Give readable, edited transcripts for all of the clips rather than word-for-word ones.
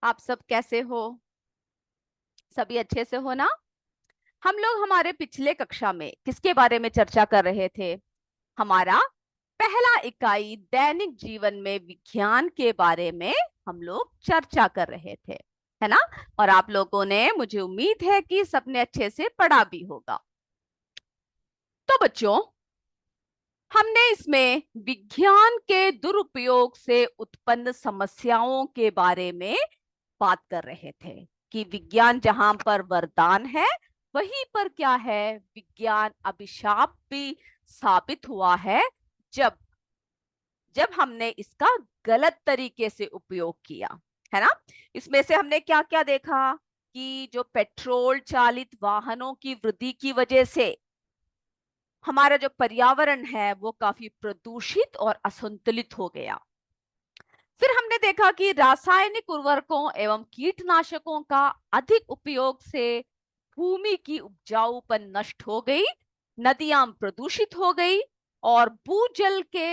आप सब कैसे हो? सभी अच्छे से हो ना? हम लोग हमारे पिछले कक्षा में किसके बारे में चर्चा कर रहे थे? हमारा पहला इकाई दैनिक जीवन में विज्ञान के बारे में हम लोग चर्चा कर रहे थे, है ना? और आप लोगों ने, मुझे उम्मीद है कि सबने अच्छे से पढ़ा भी होगा। तो बच्चों, हमने इसमें विज्ञान के दुरुपयोग से उत्पन्न समस्याओं के बारे में बात कर रहे थे कि विज्ञान जहां पर वरदान है, वहीं पर क्या है, विज्ञान अभिशाप भी साबित हुआ है जब जब हमने इसका गलत तरीके से उपयोग किया, है ना? इसमें से हमने क्या क्या देखा कि जो पेट्रोल चालित वाहनों की वृद्धि की वजह से हमारा जो पर्यावरण है वो काफी प्रदूषित और असंतुलित हो गया। फिर हमने देखा कि रासायनिक उर्वरकों एवं कीटनाशकों का अधिक उपयोग से भूमि की उपजाऊपन नष्ट हो गई, नदियां प्रदूषित हो गई और भूजल के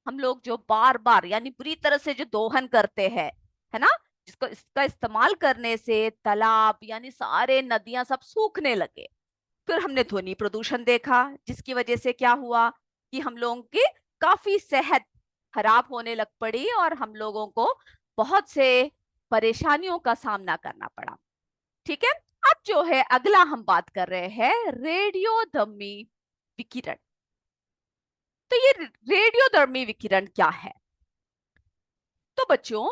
हम लोग जो बार बार यानी बुरी तरह से जो दोहन करते हैं, है ना, जिसको इसका इस्तेमाल करने से तालाब यानी सारे नदियां सब सूखने लगे। फिर हमने ध्वनि प्रदूषण देखा, जिसकी वजह से क्या हुआ कि हम लोगों की काफी सेहत खराब होने लग पड़ी और हम लोगों को बहुत से परेशानियों का सामना करना पड़ा। ठीक है। अब जो है अगला हम बात कर रहे हैं रेडियोधर्मी विकिरण। तो ये रेडियोधर्मी विकिरण क्या है? तो बच्चों,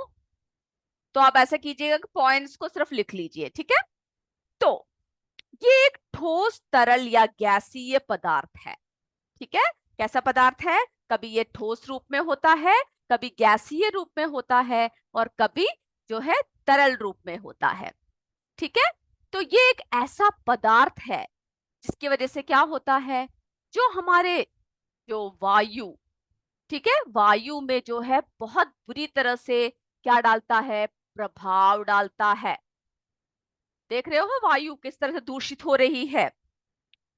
तो आप ऐसा कीजिएगा कि पॉइंट्स को सिर्फ लिख लीजिए, ठीक है? तो ये एक ठोस तरल या गैसीय पदार्थ है। ठीक है। कैसा पदार्थ है? कभी ये ठोस रूप में होता है, कभी गैसीय रूप में होता है और कभी जो है तरल रूप में होता है। ठीक है। तो ये एक ऐसा पदार्थ है जिसकी वजह से क्या होता है, जो हमारे जो वायु, ठीक है, वायु में जो है बहुत बुरी तरह से क्या डालता है, प्रभाव डालता है। देख रहे हो वायु किस तरह से दूषित हो रही है।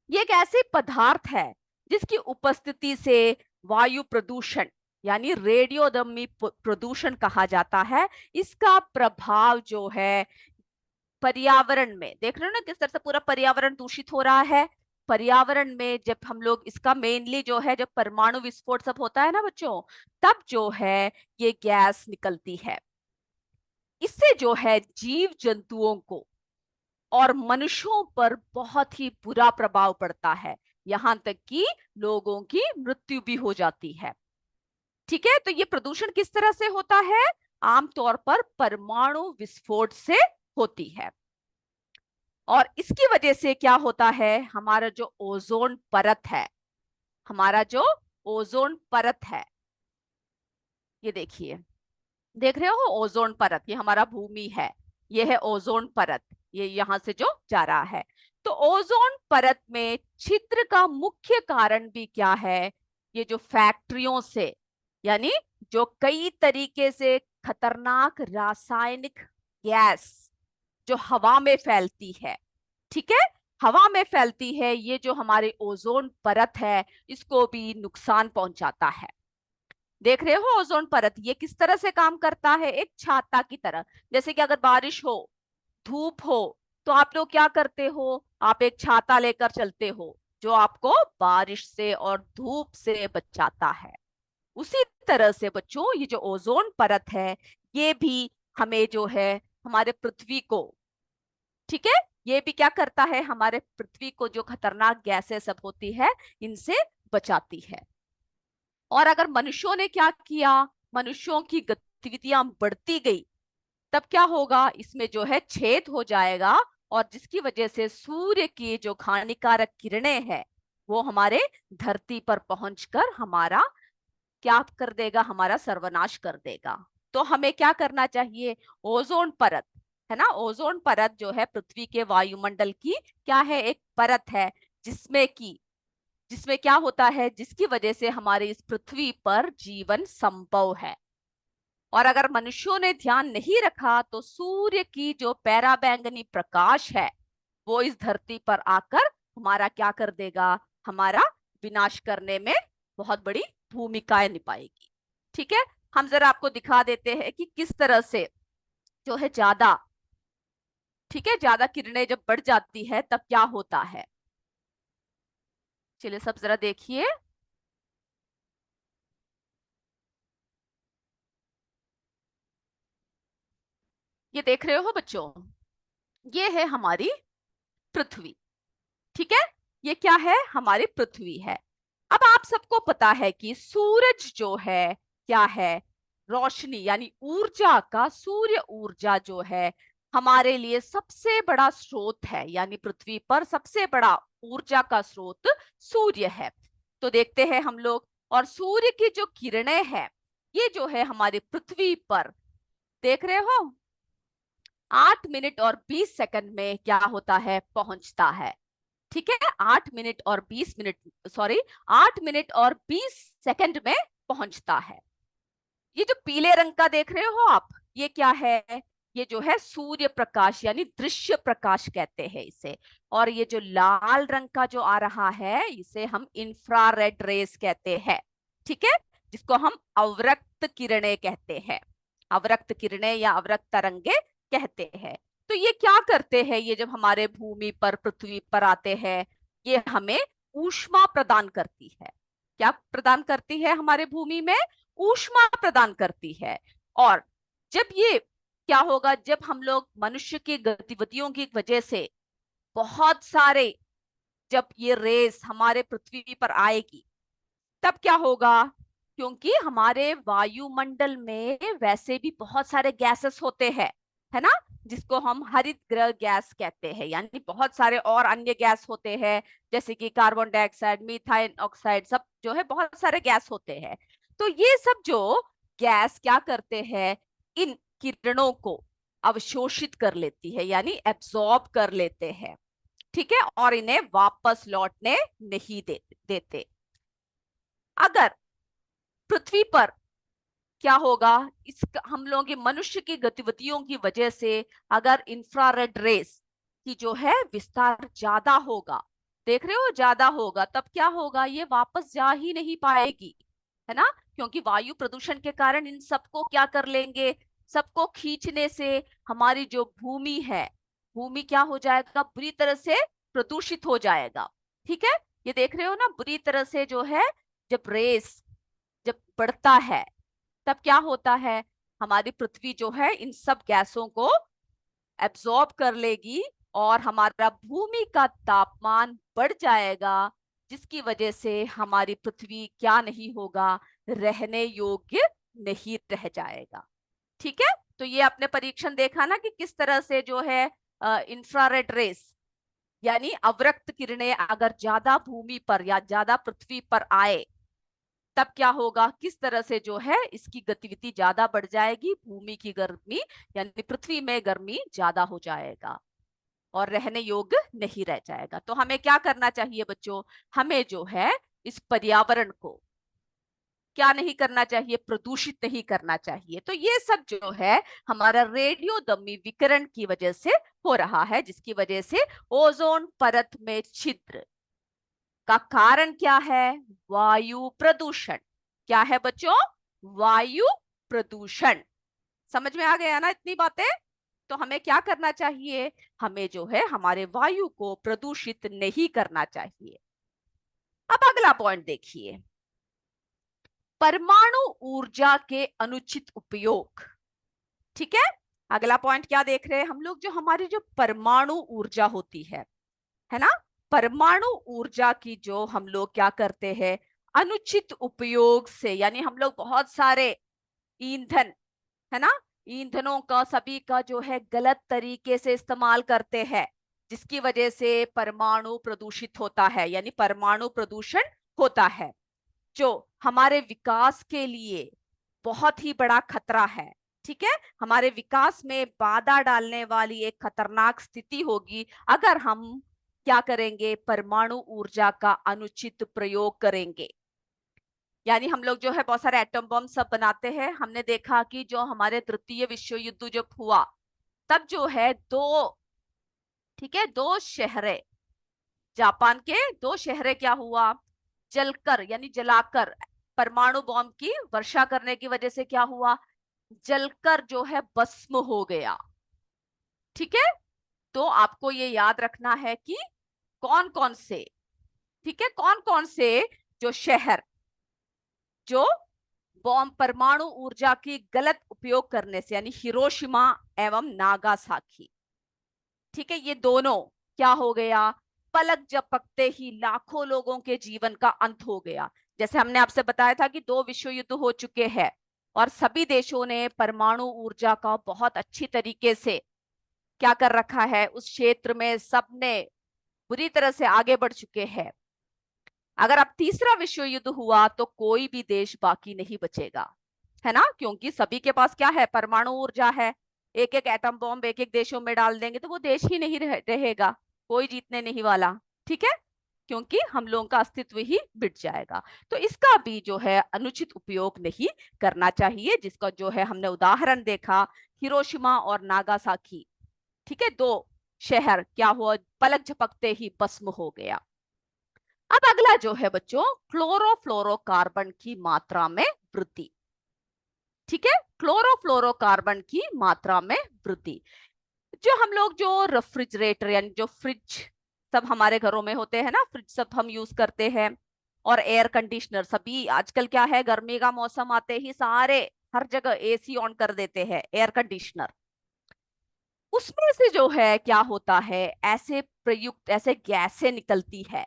ये एक ऐसे पदार्थ है जिसकी उपस्थिति से वायु प्रदूषण यानी रेडियोधर्मी प्रदूषण कहा जाता है। इसका प्रभाव जो है पर्यावरण में, देख रहे हो ना किस तरह से पूरा पर्यावरण दूषित हो रहा है। पर्यावरण में जब हम लोग इसका मेनली जो है, जब परमाणु विस्फोट सब होता है ना बच्चों, तब जो है ये गैस निकलती है। इससे जो है जीव जंतुओं को और मनुष्यों पर बहुत ही बुरा प्रभाव पड़ता है, यहां तक कि लोगों की मृत्यु भी हो जाती है। ठीक है। तो ये प्रदूषण किस तरह से होता है? आमतौर पर परमाणु विस्फोट से होती है। और इसकी वजह से क्या होता है, हमारा जो ओजोन परत है, हमारा जो ओजोन परत है, ये देखिए, देख रहे हो ओजोन परत, ये हमारा भूमि है, ये है ओजोन परत, ये यहां से जो जा रहा है। तो ओजोन परत में छिद्र का मुख्य कारण भी क्या है? ये जो फैक्ट्रियों से, यानी जो कई तरीके से खतरनाक रासायनिक गैस जो हवा में फैलती है, ठीक है, हवा में फैलती है, ये जो हमारे ओजोन परत है इसको भी नुकसान पहुंचाता है। देख रहे हो ओजोन परत ये किस तरह से काम करता है, एक छाता की तरह। जैसे कि अगर बारिश हो, धूप हो, तो आप लोग क्या करते हो, आप एक छाता लेकर चलते हो जो आपको बारिश से और धूप से बचाता है। उसी तरह से बच्चों, ये जो ओजोन परत है ये भी हमें जो है हमारे पृथ्वी को, ठीक है, ये भी क्या करता है, हमारे पृथ्वी को जो खतरनाक गैसें सब होती है इनसे बचाती है। और अगर मनुष्यों ने क्या किया, मनुष्यों की गतिविधियां बढ़ती गई, तब क्या होगा, इसमें जो है छेद हो जाएगा और जिसकी वजह से सूर्य की जो हानिकारक किरणें हैं वो हमारे धरती पर पहुंचकर हमारा क्या कर देगा, हमारा सर्वनाश कर देगा। तो हमें क्या करना चाहिए, ओजोन परत, है ना, ओजोन परत जो है पृथ्वी के वायुमंडल की क्या है, एक परत है जिसमें क्या होता है, जिसकी वजह से हमारे इस पृथ्वी पर जीवन संभव है। और अगर मनुष्यों ने ध्यान नहीं रखा तो सूर्य की जो पराबैंगनी प्रकाश है वो इस धरती पर आकर हमारा क्या कर देगा, हमारा विनाश करने में बहुत बड़ी भूमिकाएं निभाएगी। ठीक है। हम जरा आपको दिखा देते हैं कि किस तरह से जो है ज्यादा, ठीक है, ज्यादा किरणें जब बढ़ जाती है तब क्या होता है? चलिए सब जरा देखिए। ये देख रहे हो बच्चों, ये है हमारी पृथ्वी, ठीक है। ये क्या है? हमारी पृथ्वी है। अब आप सबको पता है कि सूरज जो है क्या है? रोशनी यानी ऊर्जा का, सूर्य ऊर्जा जो है हमारे लिए सबसे बड़ा स्रोत है, यानी पृथ्वी पर सबसे बड़ा ऊर्जा का स्रोत सूर्य है। तो देखते हैं हम लोग, और सूर्य की जो किरणें हैं ये जो है हमारी पृथ्वी पर, देख रहे हो, 8 मिनट और 20 सेकंड में क्या होता है? पहुंचता है। ठीक है, 8 मिनट और 20 मिनट, सॉरी, 8 मिनट और 20 सेकंड में पहुंचता है। ये जो पीले रंग का देख रहे हो आप, ये क्या है? ये जो है सूर्य प्रकाश, यानी दृश्य प्रकाश कहते हैं इसे। और ये जो लाल रंग का जो आ रहा है इसे हम इंफ्रारेड रेस कहते हैं, ठीक है, जिसको हम अवरक्त किरणें कहते हैं। अवरक्त किरणें या अवरक्त तरंगे कहते हैं। तो ये क्या करते हैं? ये जब हमारे भूमि पर, पृथ्वी पर आते हैं, ये हमें ऊष्मा प्रदान करती है। क्या प्रदान करती है? हमारे भूमि में ऊष्मा प्रदान करती है। और जब ये क्या होगा, जब हम लोग मनुष्य की गतिविधियों की वजह से बहुत सारे, जब ये रेस हमारे पृथ्वी पर आएगी तब क्या होगा? क्योंकि हमारे वायुमंडल में वैसे भी बहुत सारे गैसेस होते हैं, है ना, जिसको हम हरित गृह गैस कहते हैं, यानी बहुत सारे और अन्य गैस होते हैं, जैसे कि कार्बन डाइऑक्साइड, मीथाइन ऑक्साइड, सब जो है बहुत सारे गैस होते हैं। तो ये सब जो गैस क्या करते हैं? इन किरणों को अवशोषित कर लेती है, यानी एब्जॉर्ब कर लेते हैं, ठीक है, और इन्हें वापस लौटने नहीं देते। अगर पृथ्वी पर क्या होगा, इस हम लोगों की, मनुष्य की गतिविधियों की वजह से अगर इंफ्रारेड रेस की जो है विस्तार ज्यादा होगा, देख रहे हो, ज्यादा होगा, तब क्या होगा? ये वापस जा ही नहीं पाएगी, है ना, क्योंकि वायु प्रदूषण के कारण इन सबको क्या कर लेंगे? सबको खींचने से हमारी जो भूमि है, भूमि क्या हो जाएगा? बुरी तरह से प्रदूषित हो जाएगा, ठीक है। ये देख रहे हो ना, बुरी तरह से जो है, जब रेस जब बढ़ता है तब क्या होता है? हमारी पृथ्वी जो है इन सब गैसों को एब्जॉर्ब कर लेगी और हमारा भूमि का तापमान बढ़ जाएगा, जिसकी वजह से हमारी पृथ्वी क्या नहीं होगा? रहने योग्य नहीं रह जाएगा, ठीक है। तो ये आपने परीक्षण देखा ना कि किस तरह से जो है इंफ्रारेड रेस, यानी अवरक्त किरणें अगर ज्यादा भूमि पर या ज्यादा पृथ्वी पर आए तब क्या होगा? किस तरह से जो है इसकी गतिविधि ज्यादा बढ़ जाएगी, भूमि की गर्मी यानी पृथ्वी में गर्मी ज्यादा हो जाएगा और रहने योग्य नहीं रह जाएगा। तो हमें क्या करना चाहिए बच्चों? हमें जो है इस पर्यावरण को क्या नहीं करना चाहिए? प्रदूषित नहीं करना चाहिए। तो ये सब जो है हमारा रेडियोधर्मी विकिरण की वजह से हो रहा है, जिसकी वजह से ओजोन परत में छिद्र का कारण क्या है? वायु प्रदूषण। क्या है बच्चों? वायु प्रदूषण। समझ में आ गया ना इतनी बातें? तो हमें क्या करना चाहिए? हमें जो है हमारे वायु को प्रदूषित नहीं करना चाहिए। अब अगला पॉइंट देखिए, परमाणु ऊर्जा के अनुचित उपयोग, ठीक है। अगला पॉइंट क्या देख रहे हैं हम लोग? जो हमारी जो परमाणु ऊर्जा होती है ना, परमाणु ऊर्जा की जो हम लोग क्या करते हैं? अनुचित उपयोग से, यानी हम लोग बहुत सारे ईंधन, है ना, ईंधनों का सभी का जो है गलत तरीके से इस्तेमाल करते हैं, जिसकी वजह से परमाणु प्रदूषित होता है, यानी परमाणु प्रदूषण होता है, जो हमारे विकास के लिए बहुत ही बड़ा खतरा है, ठीक है। हमारे विकास में बाधा डालने वाली एक खतरनाक स्थिति होगी अगर हम क्या करेंगे? परमाणु ऊर्जा का अनुचित प्रयोग करेंगे। यानी हम लोग जो है बहुत सारे एटम बम सब बनाते हैं। हमने देखा कि जो हमारे तृतीय विश्व युद्ध जब हुआ तब जो है दो, ठीक है, दो शहरें, जापान के दो शहरें क्या हुआ? जलकर, यानी जलाकर, परमाणु बॉम्ब की वर्षा करने की वजह से क्या हुआ? जलकर जो है भस्म हो गया। ठीक है, तो आपको ये याद रखना है कि कौन कौन से, ठीक है, कौन कौन से जो शहर जो बॉम्ब परमाणु ऊर्जा की गलत उपयोग करने से, यानी हिरोशिमा एवं नागासाकी, ठीक है, ये दोनों क्या हो गया, पलक झपकते ही लाखों लोगों के जीवन का अंत हो गया। जैसे हमने आपसे बताया था कि 2 विश्व युद्ध हो चुके हैं और सभी देशों ने परमाणु ऊर्जा का बहुत अच्छी तरीके से क्या कर रखा है, उस क्षेत्र में सबने बुरी तरह से आगे बढ़ चुके हैं। अगर अब तीसरा विश्व युद्ध हुआ तो कोई भी देश बाकी नहीं बचेगा, है ना, क्योंकि सभी के पास क्या है, परमाणु ऊर्जा है। एक एक एटम बॉम्ब एक एक देशों में डाल देंगे तो वो देश ही नहीं रहेगा, कोई जीतने नहीं वाला। ठीक है, क्योंकि हम लोगों का अस्तित्व ही मिट जाएगा। तो इसका भी जो है अनुचित उपयोग नहीं करना चाहिए, जिसका जो है हमने उदाहरण देखा, हिरोशिमा और नागासाकी। ठीक है, 2 शहर क्या हुआ, पलक झपकते ही भस्म हो गया। अब अगला जो है बच्चों, क्लोरोफ्लोरोकार्बन की मात्रा में वृद्धि। ठीक है, क्लोरोफ्लोरोकार्बन की मात्रा में वृद्धि। जो हम लोग जो रेफ्रिजरेटर यानी जो फ्रिज सब हमारे घरों में होते हैं ना, फ्रिज सब हम यूज करते हैं, और एयर कंडीशनर सभी आजकल क्या है, गर्मी का मौसम आते ही सारे हर जगह एसी ऑन कर देते हैं, एयर कंडीशनर। उसमें से जो है क्या होता है, ऐसे प्रयुक्त ऐसे गैसें निकलती है।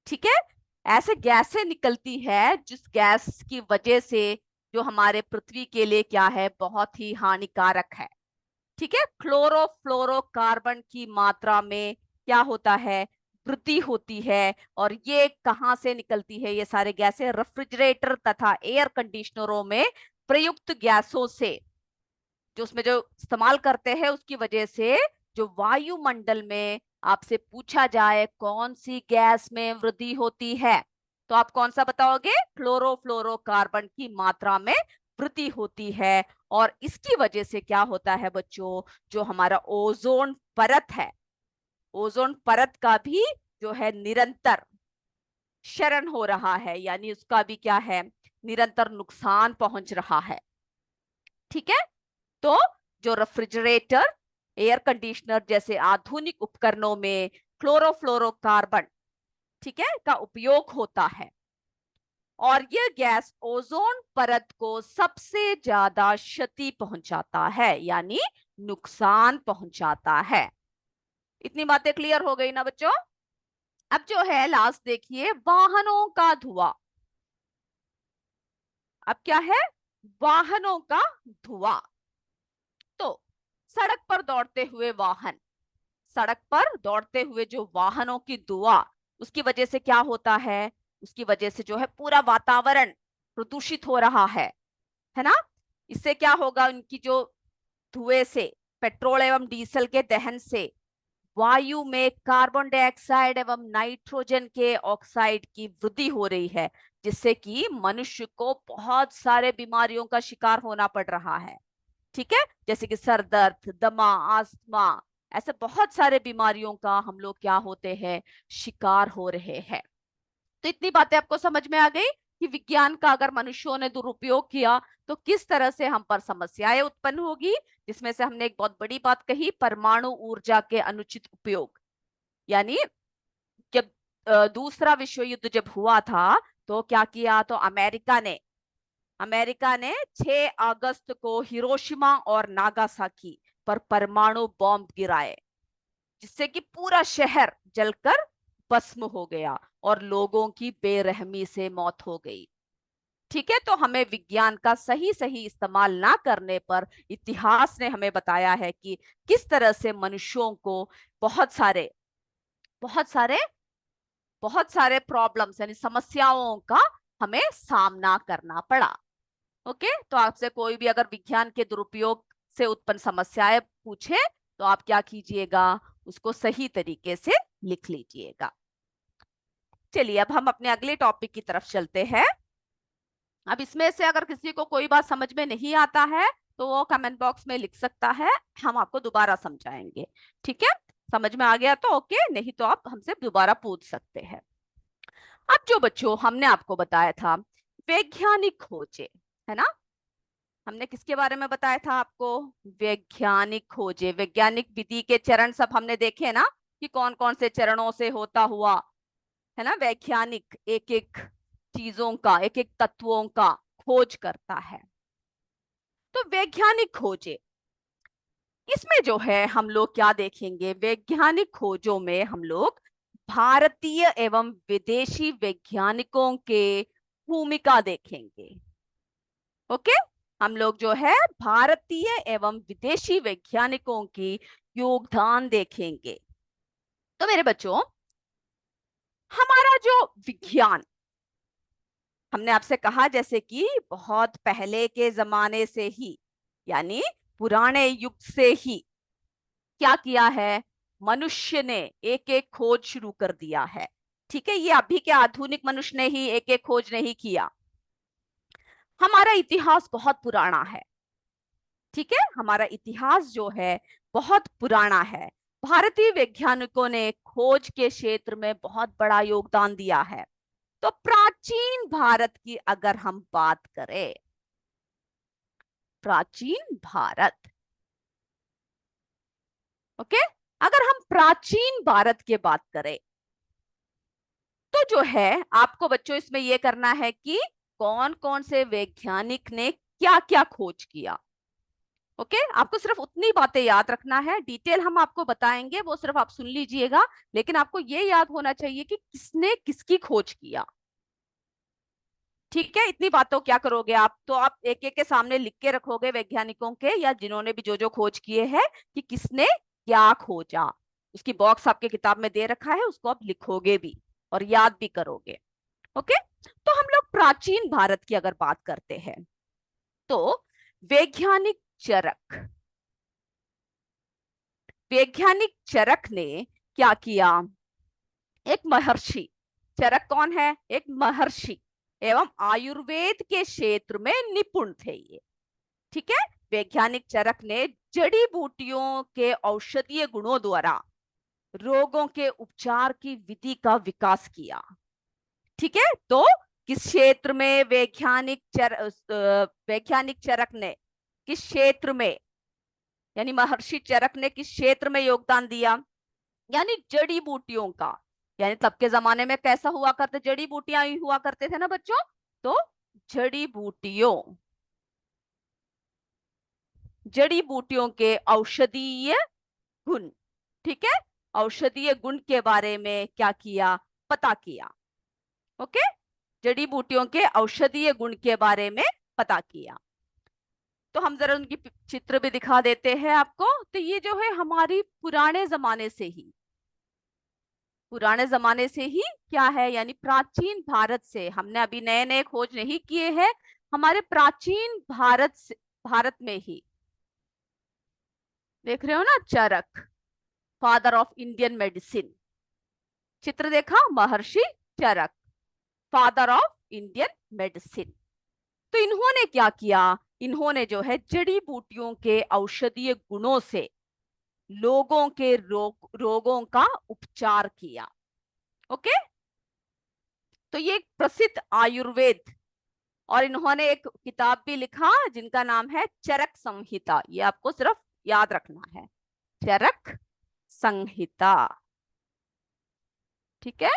ठीक है, ऐसे गैसें निकलती है जिस गैस की वजह से जो हमारे पृथ्वी के लिए क्या है, बहुत ही हानिकारक है। ठीक है, क्लोरोफ्लोरोकार्बन की मात्रा में क्या होता है, वृद्धि होती है। और ये कहां से निकलती है, ये सारे गैसें रेफ्रिजरेटर तथा एयर कंडीशनरों में प्रयुक्त गैसों से, जो उसमें जो इस्तेमाल करते हैं उसकी वजह से जो वायुमंडल में आपसे पूछा जाए कौन सी गैस में वृद्धि होती है, तो आप कौन सा बताओगे, क्लोरोफ्लोरोकार्बन की मात्रा में वृद्धि होती है। और इसकी वजह से क्या होता है बच्चों, जो हमारा ओजोन परत है, ओजोन परत का भी जो है निरंतर क्षरण हो रहा है, यानी उसका भी क्या है, निरंतर नुकसान पहुंच रहा है। ठीक है, तो जो रेफ्रिजरेटर, एयर कंडीशनर जैसे आधुनिक उपकरणों में क्लोरोफ्लोरोकार्बन, ठीक है, का उपयोग होता है। और यह गैस ओजोन परत को सबसे ज्यादा क्षति पहुंचाता है, यानी नुकसान पहुंचाता है। इतनी बातें क्लियर हो गई ना बच्चों। अब जो है लास्ट देखिए, वाहनों का धुआं। अब क्या है, वाहनों का धुआं। तो सड़क पर दौड़ते हुए वाहन, सड़क पर दौड़ते हुए जो वाहनों की धुआं, उसकी वजह से क्या होता है, उसकी वजह से जो है पूरा वातावरण प्रदूषित हो रहा है ना। इससे क्या होगा, उनकी जो धुएं से, पेट्रोल एवं डीजल के दहन से वायु में कार्बन डाइऑक्साइड एवं नाइट्रोजन के ऑक्साइड की वृद्धि हो रही है, जिससे कि मनुष्य को बहुत सारे बीमारियों का शिकार होना पड़ रहा है। ठीक है, जैसे कि सर दर्द, दमा, आस्थमा, ऐसे बहुत सारे बीमारियों का हम लोग क्या होते हैं, शिकार हो रहे हैं। तो इतनी बातें आपको समझ में आ गई कि विज्ञान का अगर मनुष्यों ने दुरुपयोग किया तो किस तरह से हम पर समस्याएं उत्पन्न होगी, जिसमें से हमने एक बहुत बड़ी बात कही, परमाणु ऊर्जा के अनुचित उपयोग। यानी जब दूसरा विश्व युद्ध जब हुआ था तो क्या किया, तो अमेरिका ने 6 अगस्त को हिरोशिमा और नागासाकी पर परमाणु बॉम्ब गिराए, जिससे कि पूरा शहर जलकर भस्म हो गया और लोगों की बेरहमी से मौत हो गई। ठीक है, तो हमें विज्ञान का सही सही इस्तेमाल ना करने पर इतिहास ने हमें बताया है कि किस तरह से मनुष्यों को बहुत सारे बहुत सारे बहुत सारे प्रॉब्लम्स यानी समस्याओं का हमें सामना करना पड़ा। ओके, तो आपसे कोई भी अगर विज्ञान के दुरुपयोग से उत्पन्न समस्याएं पूछे तो आप क्या कीजिएगा, उसको सही तरीके से लिख लीजिएगा। चलिए अब हम अपने अगले टॉपिक की तरफ चलते हैं। अब इसमें से अगर किसी को कोई बात समझ में नहीं आता है तो वो कमेंट बॉक्स में लिख सकता है, हम आपको दोबारा समझाएंगे। ठीक है, समझ में आ गया तो ओके, नहीं तो आप हमसे दोबारा पूछ सकते हैं। अब जो बच्चों हमने आपको बताया था वैज्ञानिक खोजे, है ना, हमने किसके बारे में बताया था आपको? वैज्ञानिक खोजे, वैज्ञानिक विधि के चरण सब हमने देखे ना, कि कौन कौन से चरणों से होता हुआ, है ना, वैज्ञानिक एक एक चीजों का, एक एक तत्वों का खोज करता है। तो वैज्ञानिक खोजे, इसमें जो है हम लोग क्या देखेंगे? वैज्ञानिक खोजों में हम लोग भारतीय एवं विदेशी वैज्ञानिकों के भूमिका देखेंगे। ओके, हम लोग जो है भारतीय एवं विदेशी वैज्ञानिकों की योगदान देखेंगे। तो मेरे बच्चों, हमारा जो विज्ञान, हमने आपसे कहा जैसे कि बहुत पहले के जमाने से ही, यानी पुराने युग से ही क्या किया है? मनुष्य ने एक एक खोज शुरू कर दिया है। ठीक है, ये अभी के आधुनिक मनुष्य ने ही एक एक खोज नहीं किया। हमारा इतिहास बहुत पुराना है। ठीक है, हमारा इतिहास जो है बहुत पुराना है। भारतीय वैज्ञानिकों ने खोज के क्षेत्र में बहुत बड़ा योगदान दिया है। तो प्राचीन भारत की अगर हम बात करें, प्राचीन भारत, ओके, अगर हम प्राचीन भारत की बात करें, तो जो है आपको बच्चों इसमें यह करना है कि कौन कौन से वैज्ञानिक ने क्या क्या खोज किया। ओके, आपको सिर्फ उतनी बातें याद रखना है, डिटेल हम आपको बताएंगे, वो सिर्फ आप सुन लीजिएगा। लेकिन आपको ये याद होना चाहिए कि किसने किसकी खोज किया। ठीक है, इतनी बातों क्या करोगे आप? तो आप एक एक के सामने लिख के रखोगे वैज्ञानिकों के, या जिन्होंने भी जो जो खोज किए हैं, कि किसने क्या खोजा। उसकी बॉक्स आपके किताब में दे रखा है, उसको आप लिखोगे भी और याद भी करोगे। ओके, तो हम लोग प्राचीन भारत की अगर बात करते हैं, तो वैज्ञानिक चरक, वैज्ञानिक चरक ने क्या किया? एक महर्षि, चरक कौन है? एक महर्षि एवं आयुर्वेद के क्षेत्र में निपुण थे ये। ठीक है, वैज्ञानिक चरक ने जड़ी बूटियों के औषधीय गुणों द्वारा रोगों के उपचार की विधि का विकास किया। ठीक है, तो किस क्षेत्र में वैज्ञानिक चरक ने, किस क्षेत्र में, यानी महर्षि चरक ने किस क्षेत्र में योगदान दिया? यानी जड़ी बूटियों का। यानी तब के जमाने में कैसा हुआ करते? जड़ी बूटियां ही हुआ करते थे ना बच्चों। तो जड़ी बूटियों, जड़ी बूटियों के औषधीय गुण, ठीक है, औषधीय गुण के बारे में क्या किया? पता किया। ओके, जड़ी बूटियों के औषधीय गुण के बारे में पता किया। तो हम जरा उनकी चित्र भी दिखा देते हैं आपको। तो ये जो है हमारी पुराने जमाने से ही, पुराने जमाने से ही क्या है, यानी प्राचीन भारत से, हमने अभी नए नए खोज नहीं किए हैं, हमारे प्राचीन भारत से, भारत में ही देख रहे हो ना, चरक, फादर ऑफ इंडियन मेडिसिन। चित्र देखा, महर्षि चरक, फादर ऑफ इंडियन मेडिसिन। तो इन्होंने क्या किया? इन्होंने जो है जड़ी बूटियों के औषधीय गुणों से लोगों के रोगों का उपचार किया। ओके, तो ये एक प्रसिद्ध आयुर्वेद, और इन्होंने एक किताब भी लिखा जिनका नाम है चरक संहिता। ये आपको सिर्फ याद रखना है, चरक संहिता। ठीक है,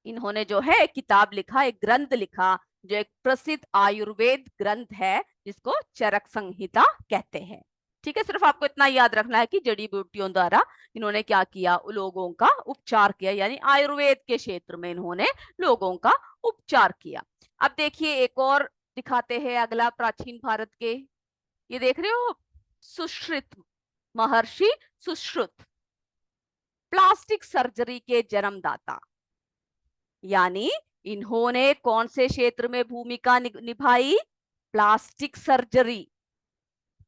इन्होंने जो है एक किताब लिखा, एक ग्रंथ लिखा, जो एक प्रसिद्ध आयुर्वेद ग्रंथ है, जिसको चरक संहिता कहते हैं। ठीक है, सिर्फ आपको इतना याद रखना है कि जड़ी बूटियों द्वारा इन्होंने क्या किया? लोगों का उपचार किया, यानी आयुर्वेद के क्षेत्र में इन्होंने लोगों का उपचार किया। अब देखिए एक और दिखाते हैं, अगला प्राचीन भारत के, ये देख रहे हो, सुश्रुत, महर्षि सुश्रुत, प्लास्टिक सर्जरी के जन्मदाता। यानी इन्होंने कौन से क्षेत्र में भूमिका निभाई? Plastic surgery.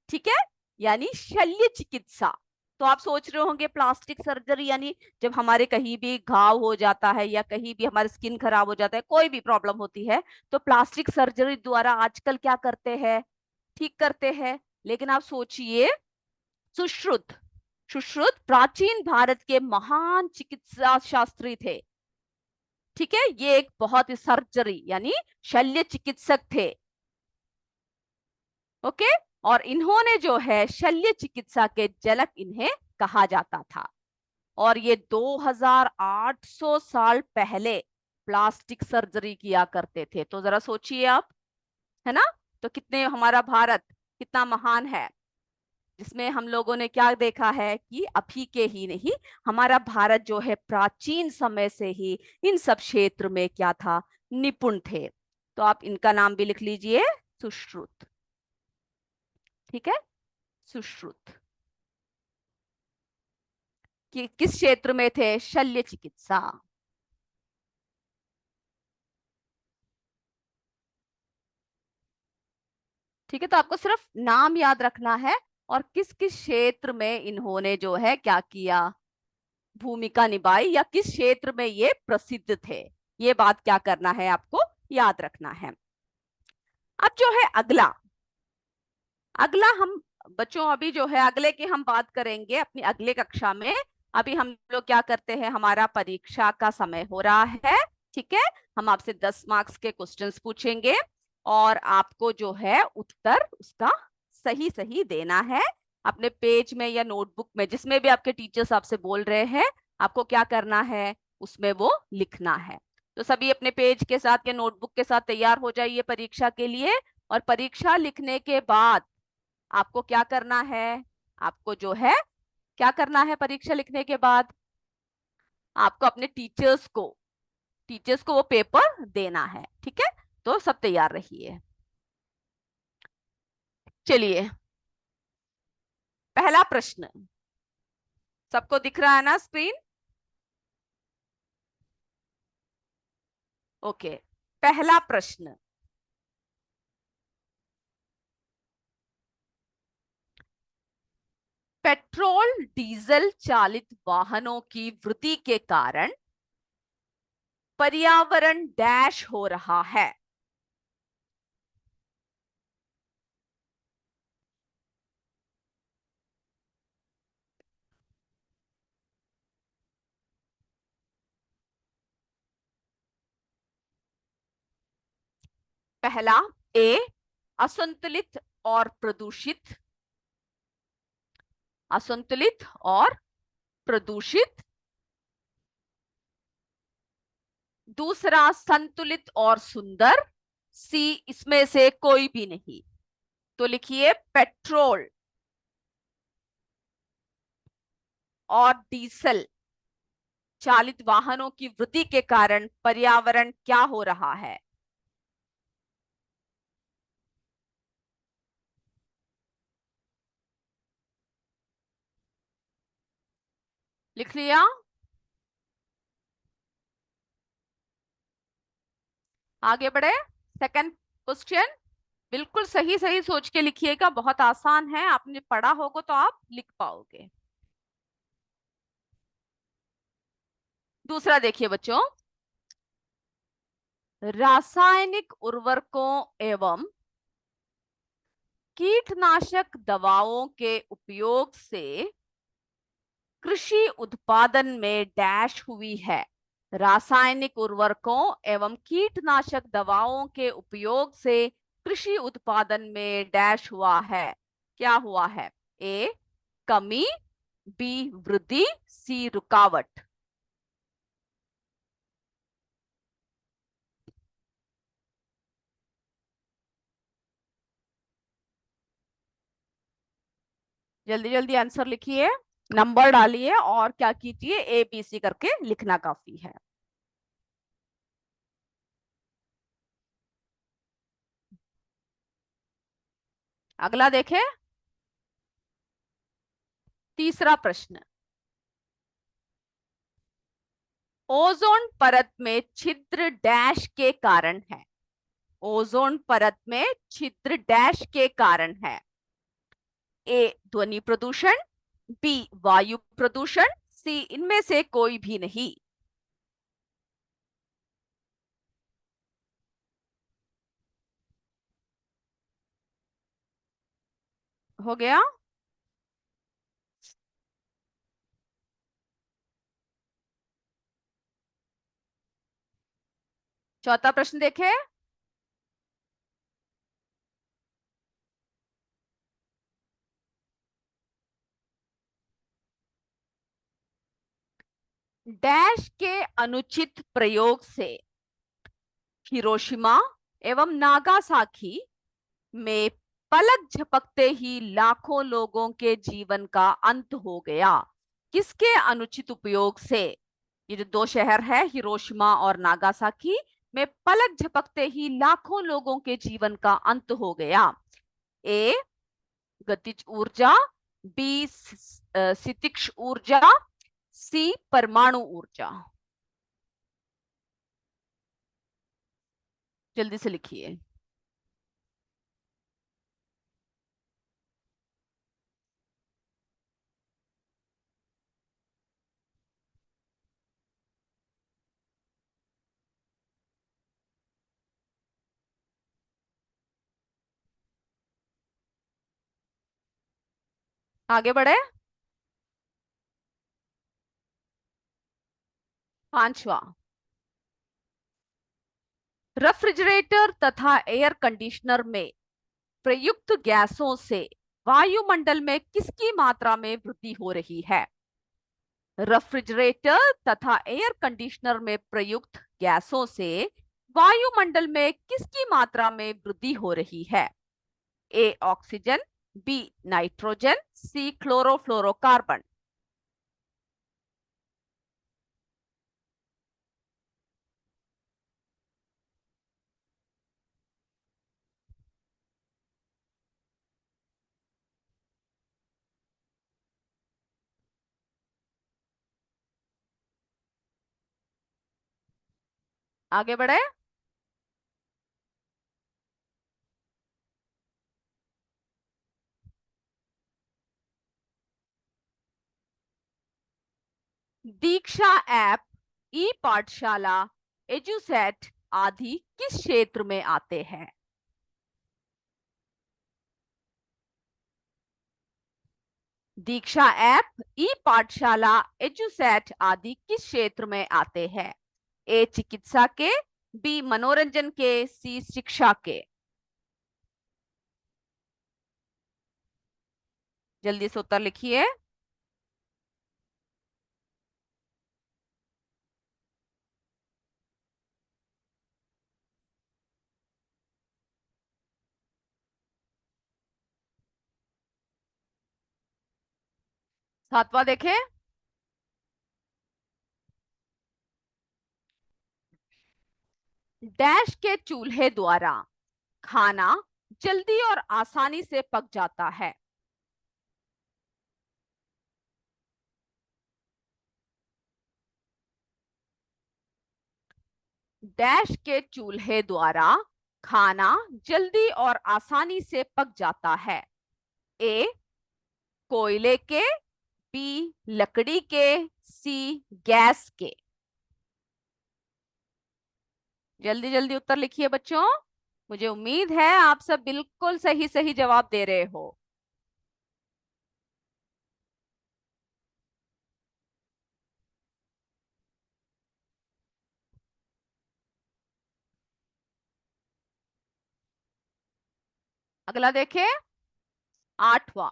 ठीक है, यानी शल्य चिकित्सा। तो आप सोच रहे होंगे प्लास्टिक सर्जरी यानी जब हमारे कहीं भी घाव हो जाता है, या कहीं भी हमारी स्किन खराब हो जाता है, कोई भी प्रॉब्लम होती है, तो प्लास्टिक सर्जरी द्वारा आजकल क्या करते हैं? ठीक करते हैं। लेकिन आप सोचिए, सुश्रुत, सुश्रुत प्राचीन भारत के महान चिकित्सा शास्त्री थे। ठीक है, ये एक बहुत ही सर्जरी यानी शल्य चिकित्सक थे। ओके। और इन्होंने जो है शल्य चिकित्सा के जनक इन्हें कहा जाता था। और ये 2800 साल पहले प्लास्टिक सर्जरी किया करते थे। तो जरा सोचिए आप, है ना। तो कितने हमारा भारत कितना महान है, जिसमें हम लोगों ने क्या देखा है कि अभी के ही नहीं, हमारा भारत जो है प्राचीन समय से ही इन सब क्षेत्र में क्या था, निपुण थे। तो आप इनका नाम भी लिख लीजिए, सुश्रुत। ठीक है, सुश्रुत। कि किस क्षेत्र में थे, शल्य चिकित्सा। ठीक है, तो आपको सिर्फ नाम याद रखना है और किस किस क्षेत्र में इन्होंने जो है क्या किया, भूमिका निभाई, या किस क्षेत्र में ये प्रसिद्ध थे। ये बात क्या करना है, आपको याद रखना है। अब जो है अगला, अगला हम बच्चों अभी जो है अगले की हम बात करेंगे अपनी अगले कक्षा में। अभी हम लोग क्या करते हैं, हमारा परीक्षा का समय हो रहा है। ठीक है, हम आपसे 10 मार्क्स के क्वेश्चंस पूछेंगे और आपको जो है उत्तर उसका सही सही देना है। अपने पेज में या नोटबुक में, जिसमें भी आपके टीचर्स आपसे बोल रहे हैं, आपको क्या करना है, उसमें वो लिखना है। तो सभी अपने पेज के साथ या नोटबुक के साथ तैयार हो जाइए परीक्षा के लिए। और परीक्षा लिखने के बाद आपको क्या करना है, आपको जो है क्या करना है, परीक्षा लिखने के बाद आपको अपने टीचर्स को वो पेपर देना है। ठीक है, तो सब तैयार रहिए। चलिए, पहला प्रश्न सबको दिख रहा है ना स्क्रीन? ओके, पहला प्रश्न, पेट्रोल डीजल चालित वाहनों की वृद्धि के कारण पर्यावरण डैश हो रहा है। पहला, ए असंतुलित और प्रदूषित, असंतुलित और प्रदूषित। दूसरा, संतुलित और सुंदर, सी इसमें से कोई भी नहीं। तो लिखिए, पेट्रोल और डीजल चालित वाहनों की वृद्धि के कारण पर्यावरण क्या हो रहा है। लिख लिया? आगे बढ़े। सेकंड क्वेश्चन, बिल्कुल सही सही सोच के लिखिएगा, बहुत आसान है, आपने पढ़ा होगा तो आप लिख पाओगे। दूसरा देखिए बच्चों, रासायनिक उर्वरकों एवं कीटनाशक दवाओं के उपयोग से कृषि उत्पादन में डैश हुई है। रासायनिक उर्वरकों एवं कीटनाशक दवाओं के उपयोग से कृषि उत्पादन में डैश हुआ है। क्या हुआ है? ए कमी, बी वृद्धि, सी रुकावट। जल्दी जल्दी आंसर लिखिए, नंबर डालिए और क्या कीजिए, ए बी सी करके लिखना काफी है। अगला देखें, तीसरा प्रश्न, ओजोन परत में छिद्र डैश के कारण है। ओजोन परत में छिद्र डैश के कारण है। ए ध्वनि प्रदूषण, बी वायु प्रदूषण, सी इनमें से कोई भी नहीं। हो गया? चौथा प्रश्न देखें। डैश के अनुचित प्रयोग से हिरोशिमा एवं नागासाकी में पलक झपकते ही लाखों लोगों के जीवन का अंत हो गया। किसके अनुचित उपयोग से? ये जो दो शहर है हिरोशिमा और नागासाकी में पलक झपकते ही लाखों लोगों के जीवन का अंत हो गया। ए गतिज ऊर्जा, बी स्थितिज ऊर्जा, सी परमाणु ऊर्जा। जल्दी से लिखिए। आगे बढ़े। पांचवा, रेफ्रिजरेटर तथा एयर कंडीशनर में प्रयुक्त गैसों से वायुमंडल में किसकी मात्रा में वृद्धि हो रही है? रेफ्रिजरेटर तथा एयर कंडीशनर में प्रयुक्त गैसों से वायुमंडल में किसकी मात्रा में वृद्धि हो रही है? A oxygen, B nitrogen, C chlorofluorocarbon. आगे बढ़े। दीक्षा ऐप, ई पाठशाला, एजुसेट आदि किस क्षेत्र में आते हैं? दीक्षा ऐप, ई पाठशाला, एजुसेट आदि किस क्षेत्र में आते हैं? ए चिकित्सा के, बी मनोरंजन के, सी शिक्षा के। जल्दी से उत्तर लिखिए। सातवां देखें। डैश के चूल्हे द्वारा खाना जल्दी और आसानी से पक जाता है? डैश के चूल्हे द्वारा खाना जल्दी और आसानी से पक जाता है? ए कोयले के, बी लकड़ी के, सी गैस के। जल्दी जल्दी उत्तर लिखिए बच्चों। मुझे उम्मीद है आप सब बिल्कुल सही सही जवाब दे रहे हो। अगला देखें। आठवां,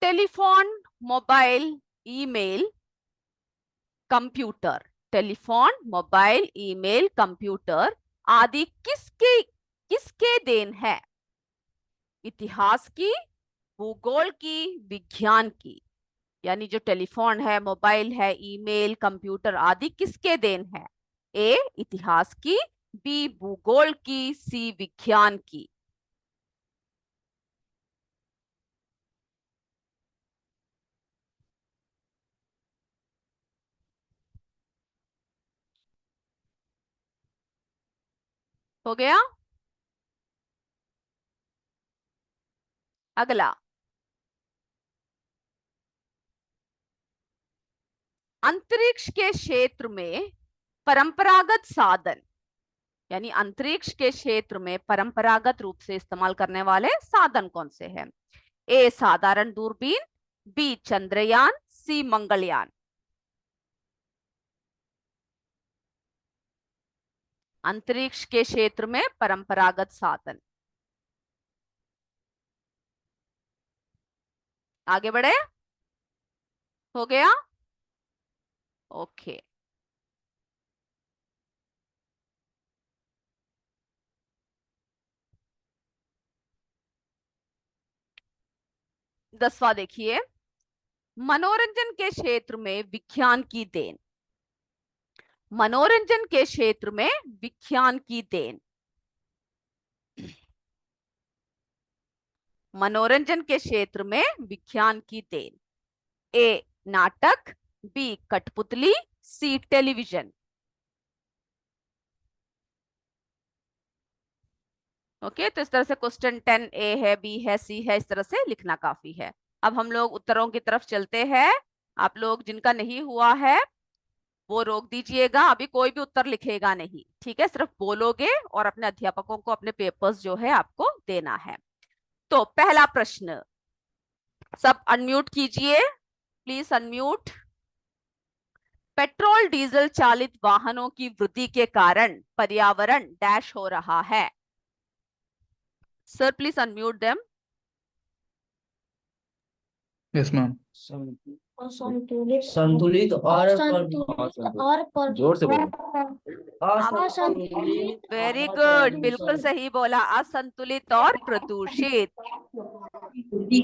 telephone, mobile, email, computer. Telephone, mobile, email, computer आदि किसके किसके देन है? इतिहास की, भूगोल की, विज्ञान की। यानी जो टेलीफोन है, मोबाइल है, ईमेल, कंप्यूटर आदि किसके देन है? ए इतिहास की, बी भूगोल की, सी विज्ञान की। हो गया। अगला, अंतरिक्ष के क्षेत्र में परंपरागत साधन, यानी अंतरिक्ष के क्षेत्र में परंपरागत रूप से इस्तेमाल करने वाले साधन कौन से हैं? ए साधारण दूरबीन, बी चंद्रयान, सी मंगलयान। अंतरिक्ष के क्षेत्र में परंपरागत साधन। आगे बढ़े। हो गया। ओके। दसवां देखिए, मनोरंजन के क्षेत्र में विज्ञान की देन। मनोरंजन के क्षेत्र में विज्ञान की देन। मनोरंजन के क्षेत्र में विज्ञान की देन। ए नाटक, बी कठपुतली, सी टेलीविजन। ओके, तो इस तरह से क्वेश्चन 10 ए है, बी है, सी है, इस तरह से लिखना काफी है। अब हम लोग उत्तरों की तरफ चलते हैं। आप लोग जिनका नहीं हुआ है वो रोक दीजिएगा, अभी कोई भी उत्तर लिखेगा नहीं, ठीक है? सिर्फ बोलोगे और अपने अध्यापकों को अपने पेपर्स जो है आपको देना है। तो पहला प्रश्न, सब अनम्यूट कीजिए, प्लीज अनम्यूट। पेट्रोल डीजल चालित वाहनों की वृद्धि के कारण पर्यावरण डैश हो रहा है। Sir please unmute them. Yes ma'am. संतुलित और जोर से बोलो। असंतुलित। वेरी गुड, बिल्कुल सही बोला, असंतुलित और प्रदूषित।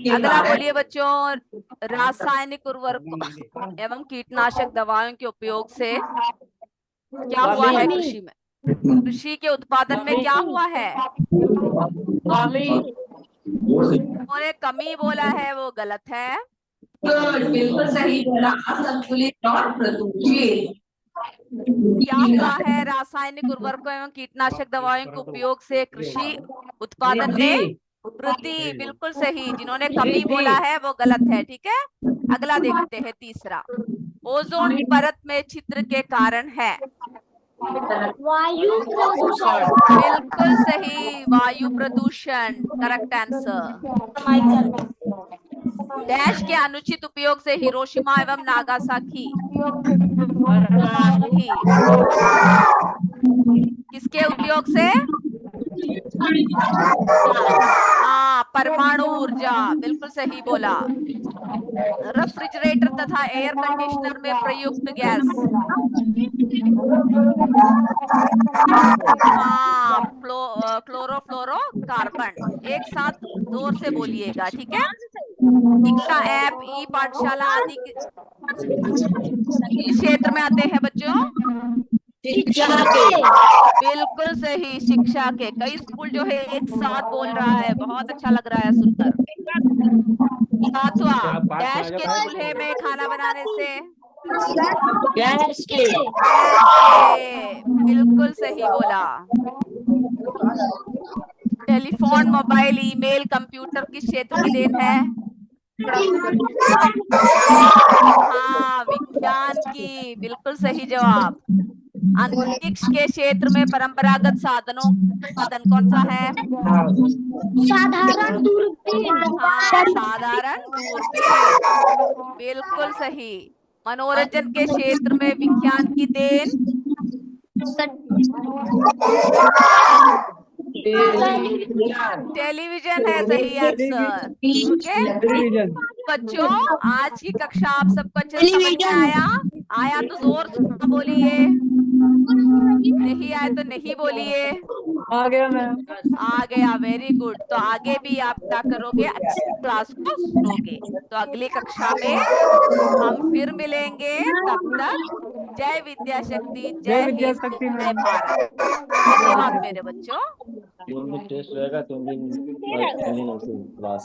अगला बोलिए बच्चों, रासायनिक उर्वरकों एवं कीटनाशक दवाओं के उपयोग से क्या हुआ है कृषि में? कृषि के उत्पादन में क्या हुआ है? उन्होंने कमी बोला है, वो गलत है। बिल्कुल सही बोला, असंतुलित और प्रदूषित। क्या हुआ है? रासायनिक उर्वरकों एवं कीटनाशक दवाओं के उपयोग से कृषि उत्पादन में वृद्धि, बिल्कुल सही। जिन्होंने कमी बोला है वो गलत है, ठीक है? अगला देखते हैं, तीसरा, ओजोन परत में छिद्र के कारण है। वायु प्रदूषण। बिल्कुल सही, वायु प्रदूषण, करेक्ट आंसर। डैश के अनुचित उपयोग से हिरोशिमा एवं नागासाकी ही, किसके उपयोग से? हाँ, परमाणु ऊर्जा, बिल्कुल सही बोला। रेफ्रिजरेटर तथा एयर कंडीशनर में प्रयुक्त गैस, हाँ, क्लोरोफ्लोरो कार्बन। एक साथ जोर से बोलिएगा, ठीक है? शिक्षा ऐप, ई पाठशाला आदि किस क्षेत्र में आते हैं बच्चों? शिक्षा के। बिल्कुल सही, शिक्षा के। कई स्कूल जो है एक साथ बोल रहा है, बहुत अच्छा लग रहा है सुनकर। सातवां, डैश के चूल्हे में खाना बनाने से? गैस के। गैस के, बिल्कुल सही बोला। टेलीफोन, मोबाइल, ईमेल, कंप्यूटर किस क्षेत्र की देन है? हाँ, विज्ञान की, बिल्कुल सही जवाब। अंतरिक्ष के क्षेत्र में परंपरागत साधनों साधन कौन सा है? साधारण दूरबीन। हाँ, साधारण दूरबीन, बिल्कुल सही। मनोरंजन के क्षेत्र में विज्ञान की देन? टेलीविजन है सही आंसर। ओके बच्चों, आज की कक्षा आप सबको अच्छे से समझ में आया? आया तो जोर से बोलिए, नहीं आया तो नहीं बोलिए। आ गया मैम। आ गया, वेरी गुड। तो आगे भी आप क्या करोगे? क्लास को सुनोगे। तो अगली कक्षा में हम फिर मिलेंगे, तब तक जय विद्या शक्ति, जय जय विद्या हिंद, शक्ति जय मैम। भारत। धन्यवाद मेरे बच्चों। जो भी टेस्ट रहेगा तो क्लास